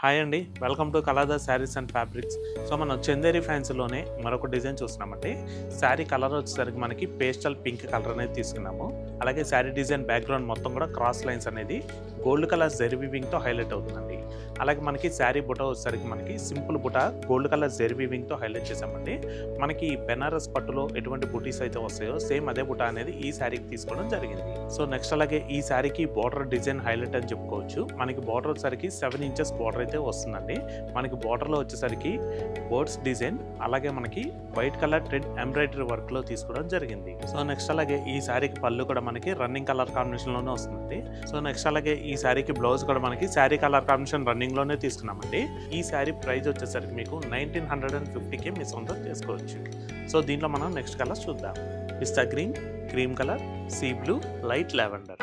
Hi అండి, welcome to Kalada sarees and fabrics. So మనం చందేరి ఫ్యాన్సీలోనే మరొక డిజైన్ చూస్తున్నామండి. శారీ కలర్ వచ్చేసరికి మనకి పేస్టల్ పింక్ కలర్ అనేది తీసుకున్నాము. అలాగే శారీ డిజైన్ బ్యాక్గ్రౌండ్ మొత్తం కూడా క్రాస్ లైన్స్ అనేది గోల్డ్ కలర్ జెరీ వీవింగ్తో హైలైట్ అవుతుందండి. అలాగే మనకి శారీ బుట్ట వచ్చేసరికి మనకి సింపుల్ బుట్ట గోల్డ్ కలర్ జెరీ వీవింగ్తో హైలైట్ చేసామండి. మనకి బెనారస్ పట్టులో ఎటువంటి బుటీస్ అయితే వస్తాయో సేమ్ అదే బుట్ట అనేది ఈ శారీకి తీసుకోవడం జరిగింది. సో నెక్స్ట్ అలాగే ఈ శారీకి బార్డర్ డిజైన్ హైలైట్ అని చెప్పుకోవచ్చు. మనకి బార్డర్ వచ్చేసరికి 7 ఇంచెస్ బార్డర్ అయితే వస్తుందండి. మనకి బార్డర్లో వచ్చేసరికి బర్డ్స్ డిజైన్ అలాగే మనకి వైట్ కలర్ థ్రెడ్ ఎంబ్రాయిడరీ వర్క్లో తీసుకోవడం జరిగింది. సో నెక్స్ట్ అలాగే ఈ శారీకి పళ్ళు కూడా మనకి రన్నింగ్ కలర్ కాంబినేషన్లోనే వస్తుందండి. సో నెక్స్ట్ అలాగే ఈ శారీకి బ్లౌజ్ కూడా మనకి శారీ కలర్ కాంబినేషన్ రన్నింగ్లోనే తీసుకున్నామండి. ఈ శారీ ప్రైస్ వచ్చేసరికి మీకు 1950కి మీ సొంతం చేసుకోవచ్చు. సో దీంట్లో మనం నెక్స్ట్ కలర్ చూద్దాం. Pista green, cream colour, sea blue, light lavender.